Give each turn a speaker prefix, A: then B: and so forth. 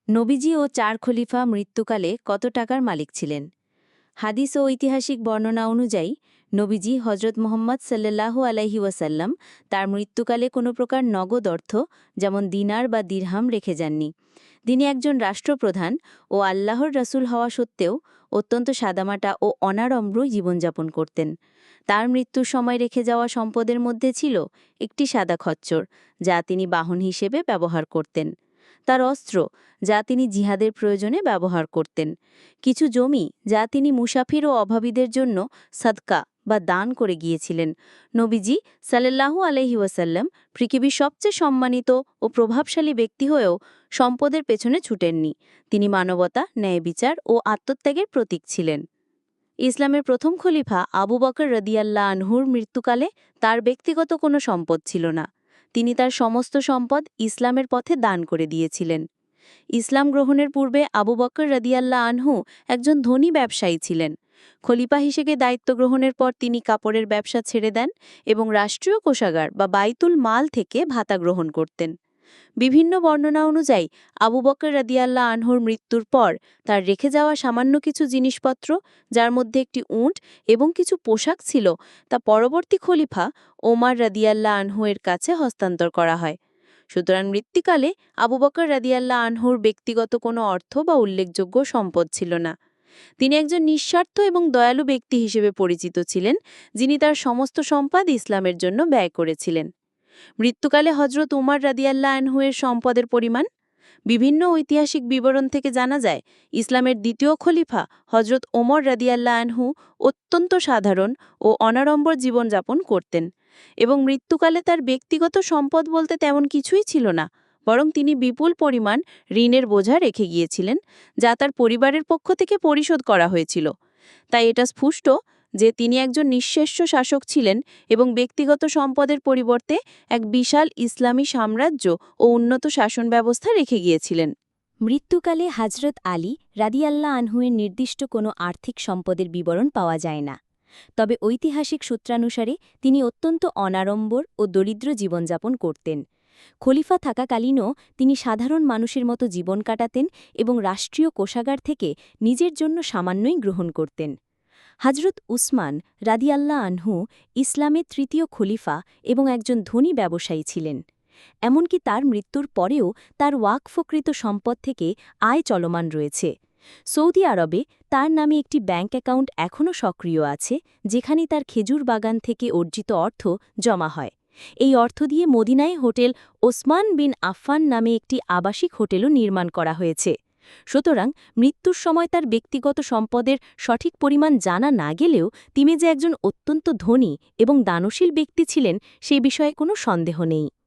A: নবীজি ও চার খলিফা মৃত্যুকালে কত টাকার মালিক ছিলেন? হাদিস ও ঐতিহাসিক বর্ণনা অনুযায়ী নবীজি হজরত মোহাম্মদ সাল্লাল্লাহু আলাইহি ওয়াসাল্লাম তার মৃত্যুকালে কোনো প্রকার নগদ অর্থ যেমন দিনার বা দিরহাম রেখে যাননি। তিনি একজন রাষ্ট্রপ্রধান ও আল্লাহর রাসূল হওয়া সত্ত্বেও অত্যন্ত সাদামাটা ও অনাড়ম্বর জীবনযাপন করতেন। তার মৃত্যুর সময় রেখে যাওয়া সম্পদের মধ্যে ছিল একটি সাদা খচ্চর, যা তিনি বাহন হিসেবে ব্যবহার করতেন, তার অস্ত্র, যা তিনি জিহাদের প্রয়োজনে ব্যবহার করতেন, কিছু জমি যা তিনি মুসাফির ও অভাবীদের জন্য সাদকা বা দান করে গিয়েছিলেন। নবীজি সাল্লাল্লাহু আলাইহি ওয়াসাল্লাম পৃথিবীর সবচেয়ে সম্মানিত ও প্রভাবশালী ব্যক্তি হয়েও সম্পদের পেছনে ছুটেননি। তিনি মানবতা, ন্যায় বিচার ও আত্মত্যাগের প্রতীক ছিলেন। ইসলামের প্রথম খলিফা আবু বকর রাদিয়াল্লাহু আনহুর মৃত্যুকালে তার ব্যক্তিগত কোনো সম্পদ ছিল না। তিনি তার সমস্ত সম্পদ ইসলামের পথে দান করে দিয়েছিলেন। ইসলাম গ্রহণের পূর্বে আবু বকর রাদিয়াল্লাহু আনহু একজন ধনী ব্যবসায়ী ছিলেন। খলিফা হিসেবে দায়িত্ব গ্রহণের পর তিনি কাপড়ের ব্যবসা ছেড়ে দেন এবং রাষ্ট্রীয় কোষাগার বা বাইতুল মাল থেকে ভাতা গ্রহণ করতেন। বিভিন্ন বর্ণনা অনুযায়ী আবু বকর রাদিয়াল্লাহু আনহুর মৃত্যুর পর তার রেখে যাওয়া সামান্য কিছু জিনিসপত্র, যার মধ্যে একটি উট এবং কিছু পোশাক ছিল, তা পরবর্তী খলিফা ওমর রাদিয়াল্লাহু আনহু এর কাছে হস্তান্তর করা হয়। সুতরাং মৃত্যুকালে আবু বকর রাদিয়াল্লাহু আনহুর ব্যক্তিগত কোনো অর্থ বা উল্লেখযোগ্য সম্পদ ছিল না। তিনি একজন নিঃস্বার্থ এবং দয়ালু ব্যক্তি হিসেবে পরিচিত ছিলেন, যিনি তার সমস্ত সম্পদ ইসলামের জন্য ব্যয় করেছিলেন। মৃত্যুকালে হজরত উমর রাদিয়াল্লাহু আনহু এর সম্পদের পরিমাণ বিভিন্ন ঐতিহাসিক বিবরণ থেকে জানা যায়। ইসলামের দ্বিতীয় খলিফা হজরত ওমর রাদিয়াল্লাহু আনহু অত্যন্ত সাধারণ ও অনাড়ম্বর জীবনযাপন করতেন এবং মৃত্যুকালে তার ব্যক্তিগত সম্পদ বলতে তেমন কিছুই ছিল না, বরং তিনি বিপুল পরিমাণ ঋণের বোঝা রেখে গিয়েছিলেন, যা তার পরিবারের পক্ষ থেকে পরিশোধ করা হয়েছিল। তাই এটা স্পষ্ট যে তিনি একজন নিঃশেষ্য শাসক ছিলেন এবং ব্যক্তিগত সম্পদের পরিবর্তে এক বিশাল ইসলামী সাম্রাজ্য ও উন্নত শাসন ব্যবস্থা রেখে গিয়েছিলেন।
B: মৃত্যুকালে হজরত আলী রাদিয়াল্লাহু আনহুয়ের নির্দিষ্ট কোনো আর্থিক সম্পদের বিবরণ পাওয়া যায় না। তবে ঐতিহাসিক সূত্রানুসারে তিনি অত্যন্ত অনাড়ম্বর ও দরিদ্র জীবনযাপন করতেন। খলিফা থাকাকালীনও তিনি সাধারণ মানুষের মতো জীবন কাটাতেন এবং রাষ্ট্রীয় কোষাগার থেকে নিজের জন্য সামান্যই গ্রহণ করতেন। হজরত উসমান রাদিয়াল্লাহু আনহু ইসলামের তৃতীয় খলিফা এবং একজন ধনী ব্যবসায়ী ছিলেন। এমনকি তার মৃত্যুর পরেও তার ওয়াকফকৃত সম্পদ থেকে আয় চলমান রয়েছে। সৌদি আরবে তার নামে একটি ব্যাংক অ্যাকাউন্ট এখনও সক্রিয় আছে, যেখানে তার খেজুর বাগান থেকে অর্জিত অর্থ জমা হয়। এই অর্থ দিয়ে মদিনায় হোটেল ওসমান বিন আফফান নামে একটি আবাসিক হোটেলও নির্মাণ করা হয়েছে। সুতরাং মৃত্যুর সময় তার ব্যক্তিগত সম্পদের সঠিক পরিমাণ জানা না গেলেও তিনি যে একজন অত্যন্ত ধনী এবং দানশীল ব্যক্তি ছিলেন, সে বিষয়ে কোনো সন্দেহ নেই।